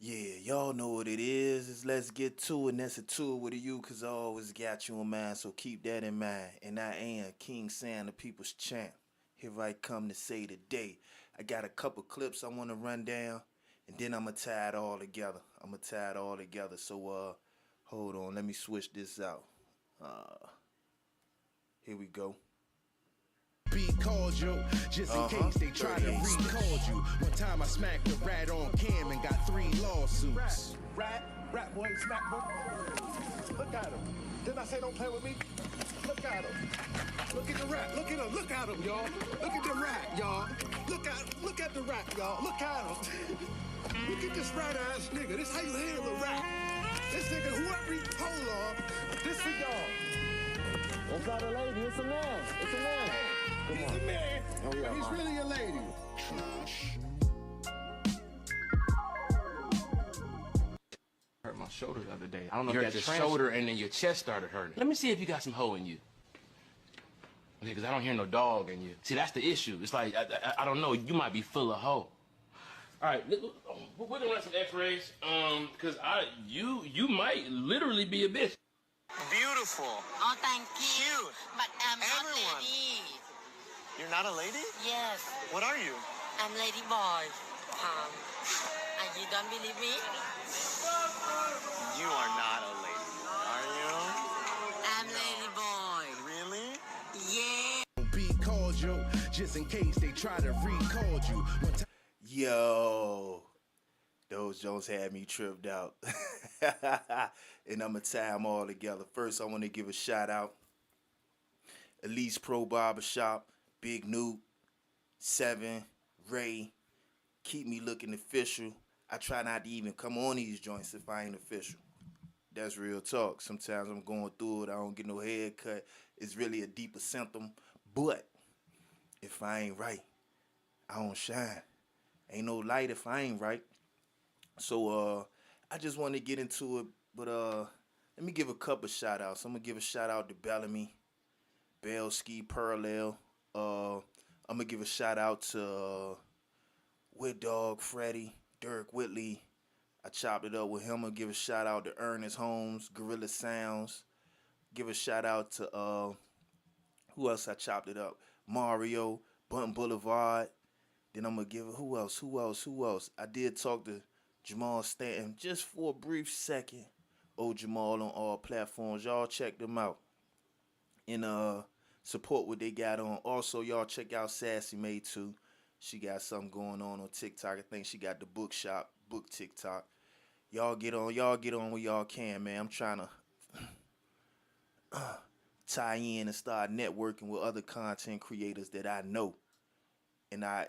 Yeah, y'all know what it is. It's let's get to it. And that's a tour with you, cause I always got you in mind. So keep that in mind. And I am King Sam, the people's champ. Here I come to say today. I got a couple clips I want to run down, and then I'ma tie it all together. I'ma tie it all together. So hold on, let me switch this out. Here we go. Be cordial, just in case they try to 38 record you. One time I smacked a rat on cam and got 3 lawsuits. Rat boy, smack boy. Look at him. Didn't I say don't play with me? Look at him. Look at the rat. Look at him. Look at him, y'all. Look at the rat, y'all. Look at the rat, y'all. Look at him. Look at this rat ass nigga. This how you handle a rat. This nigga, whoever he told on, this for y'all. It's not a lady, it's a man. It's a man. He's a man, Oh, yeah, but he's man. really a lady. Hurt my shoulder the other day. I don't know You if hurt your that's shoulder and then your chest started hurting. Let me see if you got some hoe in you. Okay, because I don't hear no dog in you. See, that's the issue. It's like, I don't know, you might be full of hoe. All right, we're gonna run some x-rays, because you might literally be a bitch. Beautiful. Oh, thank you. Cute. But I'm Everyone. not lady. You're not a lady? Yes, What are you? I'm lady boy. And you don't believe me? You are not a lady, are I'm lady boy. you? Really? Yeah. Be cordial, just in case they try to record you. One time Yo, those Jones had me tripped out. And I'ma tie them all together. First, I want to give a shout out. Elise Pro Barbershop, Big Newt, Seven, Ray, keep me looking official. I try not to even come on these joints if I ain't official. That's real talk. Sometimes I'm going through it. I don't get no haircut. It's really a deeper symptom. But if I ain't right, I don't shine. Ain't no light if I ain't right. So I just want to get into it, but let me give a couple shout outs. I'm gonna give a shout out to Bellamy, Bell Ski Parallel. I'm gonna give a shout out to Wit Dog Freddie, Dirk Whitley. I chopped it up with him. I'm gonna give a shout out to Ernest Holmes, Gorilla Sounds. Give a shout out to who else I chopped it up? Mario, Button Boulevard. Then I'm gonna give it who else? Who else? I did talk to Jamal Stanton just for a brief second. Oh, Jamal on all platforms. Y'all check them out and support what they got on. Also, y'all check out Sassy May too. She got something going on TikTok. I think she got the bookshop, book TikTok. Y'all get on where y'all can, man. I'm trying to tie in and start networking with other content creators that I know. And I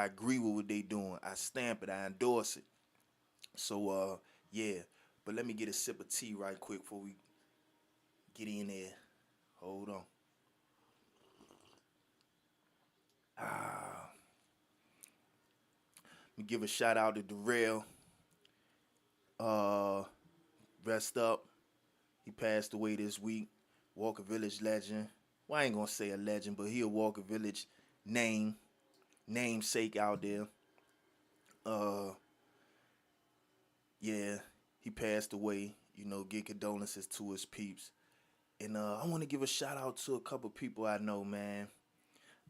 agree with what they doing. I stamp it, I endorse it. So yeah. But let me get a sip of tea right quick before we get in there. Hold on. Let me give a shout out to Darrell. Uh Rest up. He passed away this week. Walker Village legend. Well, I ain't gonna say a legend, but he a Walker Village namesake out there. Uh yeah, he passed away. Give condolences to his peeps. And I want to give a shout out to a couple people I know, man,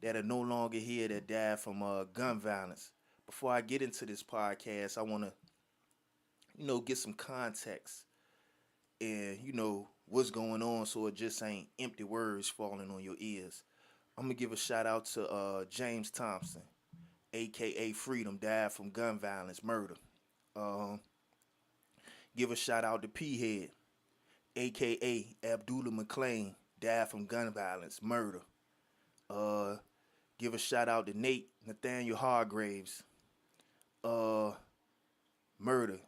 that are no longer here that died from gun violence. Before I get into this podcast, I want to, get some context and, what's going on so it just ain't empty words falling on your ears. I'm going to give a shout out to James Thompson, a.k.a. Freedom, died from gun violence, murder. Um, Give a shout out to P-Head, aka Abdullah McClain, died from gun violence, murder. Uh, Give a shout out to Nate Nathaniel Hargraves, murder,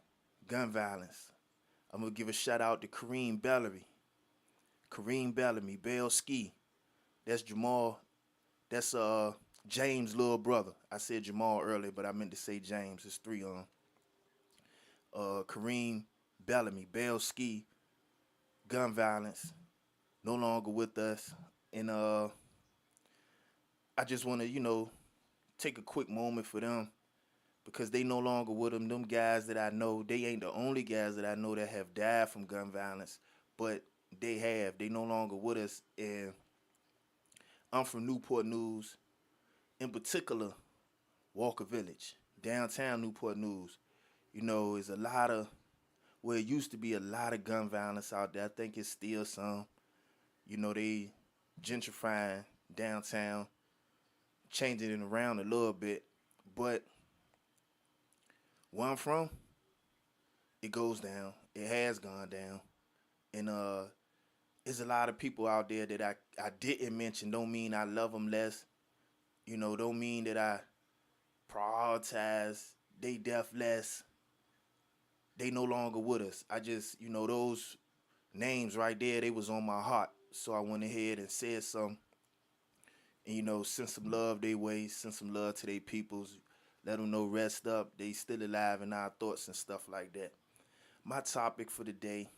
gun violence. I'm gonna give a shout out to Kareem Bellamy, Bell Ski. That's Jamal. That's James' little brother. I said Jamal earlier, but I meant to say James. It's three on. Kareem Bellamy, Bell Ski, gun violence, no longer with us. And I just want to, take a quick moment for them because they no longer with them. Them guys that I know, they ain't the only guys that I know that have died from gun violence, but they have. They no longer with us. And I'm from Newport News, in particular, Walker Village, downtown Newport News. You know, it's a lot of, where it used to be a lot of gun violence out there. I think it's still some. You know, they gentrifying downtown, changing it around a little bit. But where I'm from, it goes down. It has gone down. And there's a lot of people out there that I didn't mention. Don't mean I love them less. You know, don't mean that I prioritize they death less. They no longer with us. I just, you know, those names right there, they was on my heart. So I went ahead and said something. And, you know, send some love their way, send some love to their peoples. Let them know rest up. They still alive in our thoughts and stuff like that. My topic for the day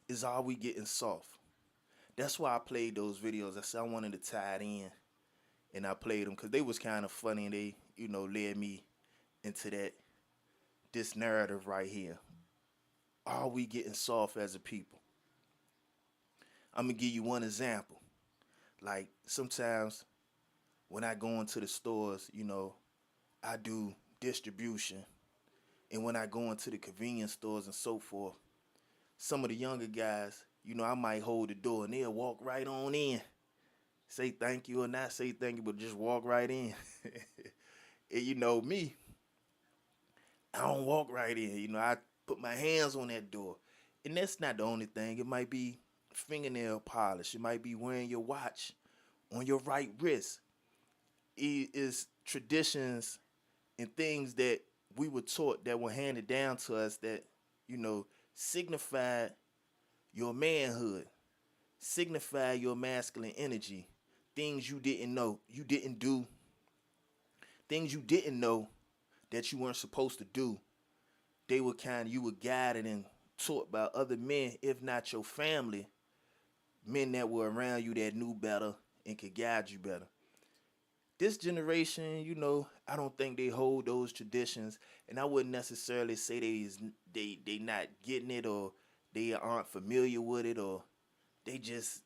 is, are we getting soft? That's why I played those videos. I said I wanted to tie it in. And I played them because they was kind of funny. And they, you know, led me into this narrative right here. Are we getting soft as a people? I'm going to give you one example. Like, sometimes when I go into the stores, you know, I do distribution. And when I go into the convenience stores and so forth, some of the younger guys, you know, I might hold the door and they'll walk right on in. Say thank you or not say thank you, but just walk right in. And you know me, I don't walk right in. You know, I put my hands on that door. And that's not the only thing. It might be fingernail polish. It might be wearing your watch on your right wrist. It is traditions and things that we were taught, that were handed down to us, that, you know, signified your manhood, signify your masculine energy, things you didn't know, you didn't do, things you didn't know that you weren't supposed to do. They were you were guided and taught by other men, if not your family, men that were around you that knew better and could guide you better. This generation, you know, I don't think they hold those traditions, and I wouldn't necessarily say they not getting it, or they aren't familiar with it, or they just,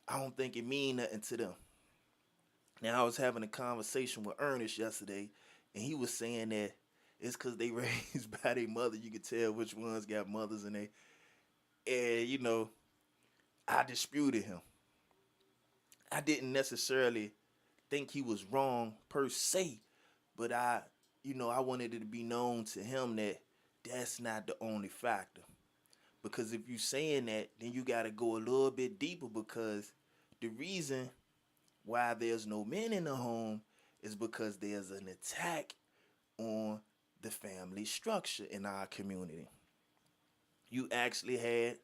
I don't think it mean nothing to them. Now, I was having a conversation with Ernest yesterday, and he was saying that it's because they raised by their mother. You could tell which ones got mothers, and you know, I disputed him. I didn't necessarily think he was wrong per se, but I wanted it to be known to him that that's not the only factor. Because if you saying that, then you got to go a little bit deeper, because the reason why there's no men in the home is because there's an attack on the family structure in our community. You actually had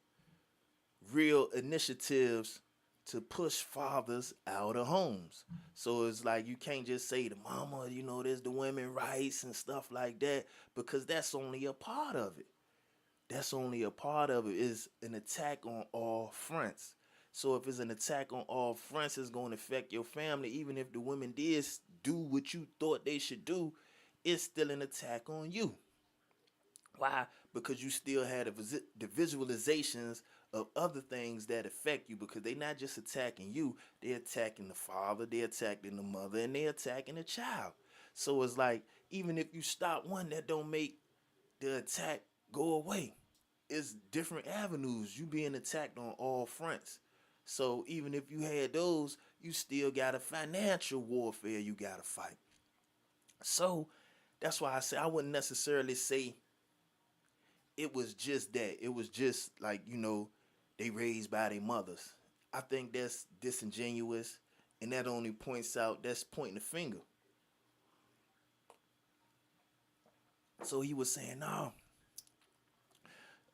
real initiatives to push fathers out of homes. So it's like, you can't just say to mama, you know, there's the women rights and stuff like that, because that's only a part of it. That's only a part of it. Is an attack on all fronts. So if it's an attack on all fronts, it's going to affect your family. Even if the women did do what you thought they should do, it's still an attack on you. Why? Because you still had the visualizations of other things that affect you, because they're not just attacking you, they're attacking the father, they're attacking the mother, and they're attacking the child. So it's like, even if you stop one, that don't make the attack go away. It's different avenues. You being attacked on all fronts. So even if you had those, you still got a financial warfare you got to fight. So that's why I say I wouldn't necessarily say it was just that. It was just like, you know, they raised by their mothers. I think that's disingenuous, and that only points out, that's pointing the finger. So he was saying, no,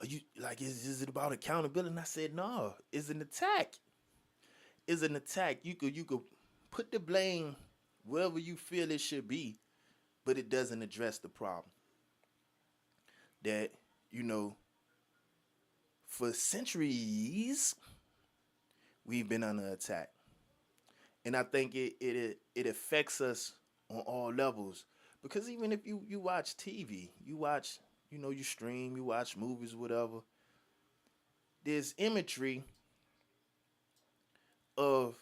are you like, is it about accountability? And I said, no, it's an attack. It's an attack. You could put the blame wherever you feel it should be, but it doesn't address the problem. That, you know, for centuries, we've been under attack. And I think it affects us on all levels. Because even if you watch TV, you watch, you stream, you watch movies, whatever, there's imagery of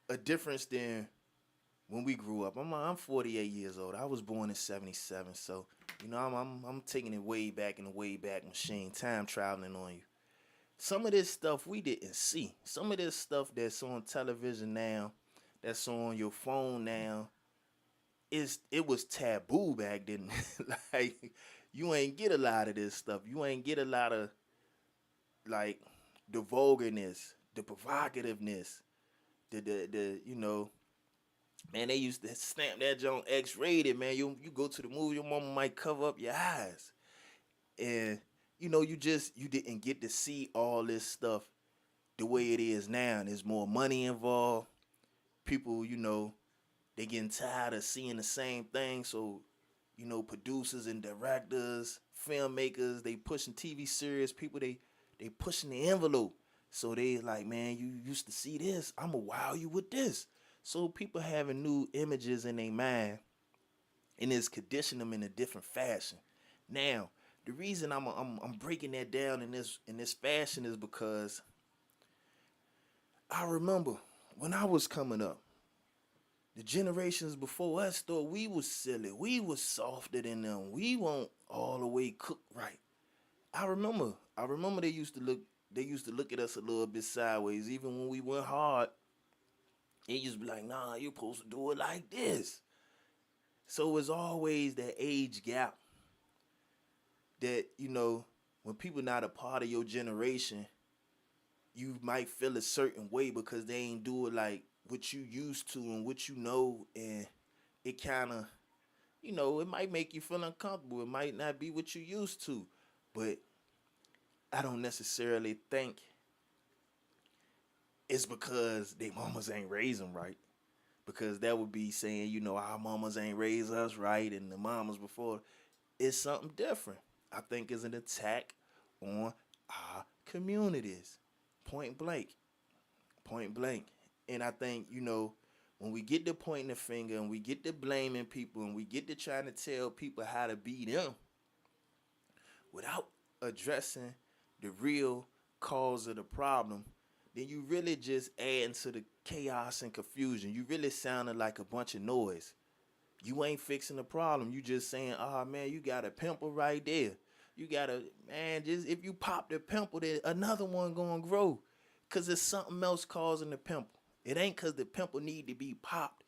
a difference than when we grew up. I'm 48 years old. I was born in '77, so I'm taking it way back in the way back machine, time traveling on you. Some of this stuff we didn't see. Some of this stuff that's on television now, that's on your phone now, it was taboo back then. Like, you ain't get a lot of this stuff. You ain't get a lot of, like, the vulgarness, the provocativeness, man, they used to stamp that joint X-rated, man. You go to the movie, your mama might cover up your eyes. And, you didn't get to see all this stuff the way it is now. And there's more money involved. People, they getting tired of seeing the same thing. So, producers and directors, filmmakers, they pushing TV series. People, they pushing the envelope. So they like, man, you used to see this. I'm going to wow you with this. So people having new images in their mind, and it's conditioning them in a different fashion. Now, the reason I'm breaking that down in this fashion is because I remember when I was coming up, the generations before us thought we was silly. We was softer than them. We weren't all the way cooked right. I remember they used to look at us a little bit sideways, even when we went hard. They used to be like, nah, you're supposed to do it like this. So it's always that age gap that, when people not a part of your generation, you might feel a certain way because they ain't do it like what you used to and what you know, and it kind of, it might make you feel uncomfortable. It might not be what you used to, but I don't necessarily think it's because they mamas ain't raised them right. Because that would be saying, our mamas ain't raised us right and the mamas before. It's something different. I think it's an attack on our communities. Point blank. And I think, when we get to pointing the finger and we get to blaming people and we get to trying to tell people how to be them without addressing the real cause of the problem, then you really just adding to the chaos and confusion. You really sounding like a bunch of noise. You ain't fixing the problem. You just saying, oh, man, you got a pimple right there. You got to, man, just if you pop the pimple, then another one going to grow. Because there's something else causing the pimple. It ain't because the pimple need to be popped.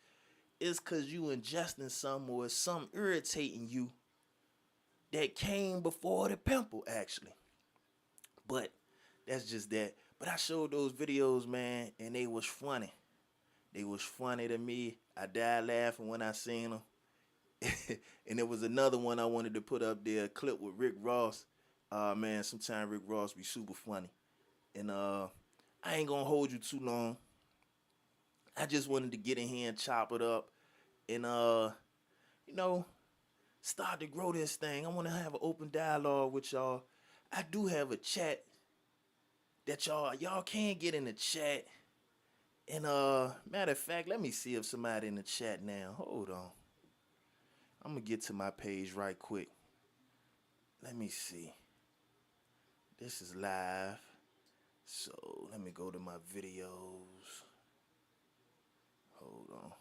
It's because you ingesting something or something irritating you that came before the pimple, actually. But that's just that. But I showed those videos, man, and they was funny. They was funny to me. I died laughing when I seen them. And there was another one I wanted to put up there, a clip with Rick Ross. Man, sometimes Rick Ross be super funny. And I ain't gonna hold you too long. I just wanted to get in here and chop it up and, start to grow this thing. I want to have an open dialogue with y'all. I do have a chat that y'all can get in the chat. And matter of fact, let me see if somebody in the chat now. Hold on. I'm gonna get to my page right quick. Let me see. This is live. So let me go to my videos. Hold on.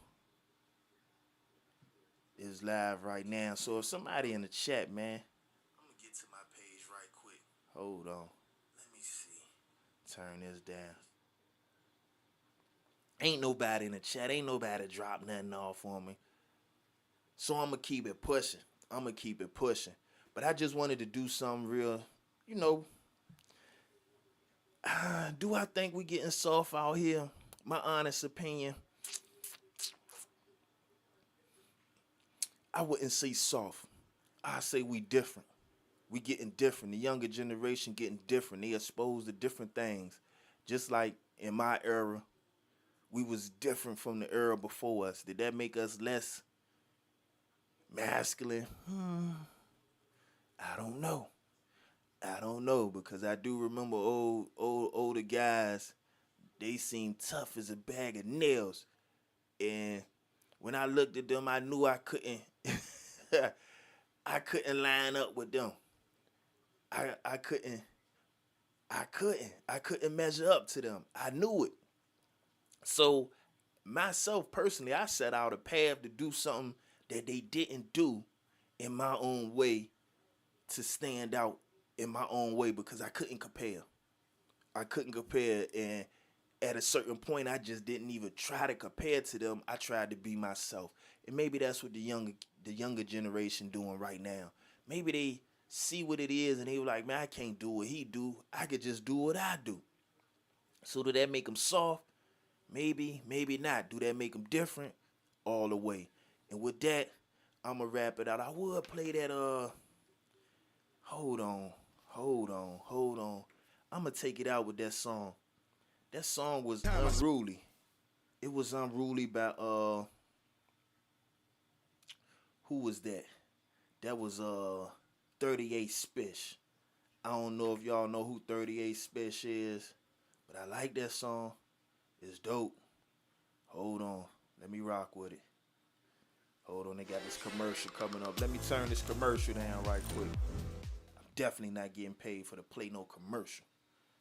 It's live right now. So if somebody in the chat, man, I'm gonna get to my page right quick. Hold on. Let me see. Turn this down. Ain't nobody in the chat. Ain't nobody drop nothing off on me. So I'm going to keep it pushing. But I just wanted to do something real, do I think we getting soft out here? My honest opinion, I wouldn't say soft. I say we different. We getting different. The younger generation getting different. They exposed to different things. Just like in my era, we was different from the era before us. Did that make us less masculine? I don't know because I do remember older guys. They seem tough as a bag of nails, and when I looked at them, I knew I couldn't I couldn't line up with them. I couldn't measure up to them. I knew it. So myself personally, I set out a path to do something that they didn't do in my own way, to stand out in my own way, because I couldn't compare. And at a certain point, I just didn't even try to compare to them. I tried to be myself. And maybe that's what the younger generation doing right now. Maybe they see what it is and they were like, man, I can't do what he do. I could just do what I do. So do that make them soft? Maybe, maybe not. Do that make them different? All the way. And with that, I'm going to wrap it out. I would play that, hold on. I'm going to take it out with that song. That song was Unruly. It was Unruly by, who was that? That was, 38 Spish. I don't know if y'all know who 38 Spish is, but I like that song. It's dope. Hold on. Let me rock with it. Hold on, they got this commercial coming up. Let me turn this commercial down right quick. I'm definitely not getting paid for to play no commercial.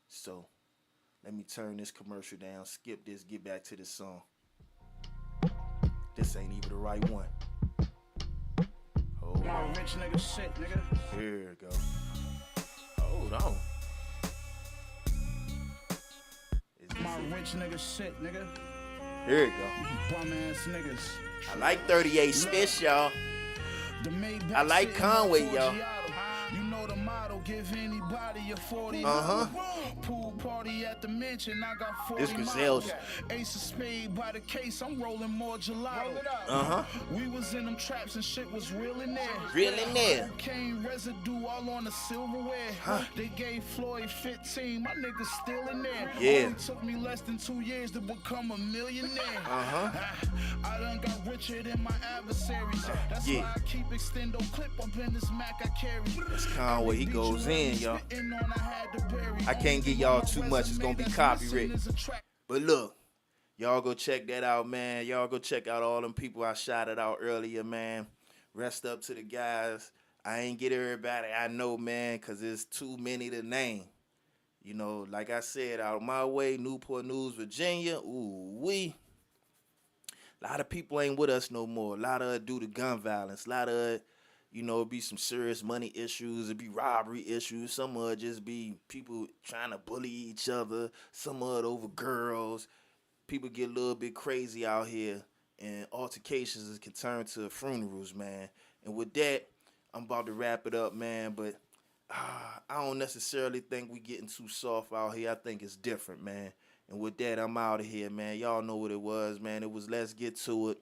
So, let me turn this commercial down, skip this, get back to this song. This ain't even the right one. Hold on. Rich nigga shit, nigga. Here we go. Hold on. Is this My it? rich nigga shit, nigga. Here we go. Bum ass niggas. I like 38 Spish, y'all. The Maybach I like sitting Conway, on y'all. Forgiato. You know the motto, give anybody a 40. Pool party at the mansion, I got 40 This Griselda. Ace of spade by the case, I'm rolling more gelato. We was in them traps and shit was real in there. Real in there. Cocaine residue all on the silverware. They gave Floyd 15, my niggas still in there. Yeah. Only took me less than 2 years to become a millionaire. I done got richer than my adversaries. That's Yeah. why I keep extendo clip up in this Mac I carry. That's Conway, he goes in, y'all. I can't give y'all too much, it's gonna be copyrighted. But look, y'all go check that out, man. Y'all go check out all them people I shouted out earlier, man. Rest up to the guys. I ain't get everybody I know, man, because there's too many to name. You know, like I said, out of my way, Newport News, Virginia, ooh-wee. A lot of people ain't with us no more. A lot of it due to gun violence. A lot of it, you know, it be some serious money issues. It be robbery issues. Some of it just be people trying to bully each other. Some of it over girls. People get a little bit crazy out here. And altercations can turn to funerals, man. And with that, I'm about to wrap it up, man. But I don't necessarily think we getting too soft out here. I think it's different, man. And with that, I'm out of here, man. Y'all know what it was, man. It was Let's Get To It.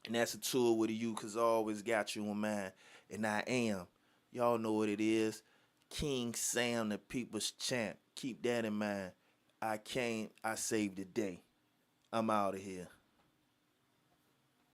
And that's a tour with you, because I always got you in mind. And I am. Y'all know what it is. King Sam, the people's champ. Keep that in mind. I saved the day. I'm out of here.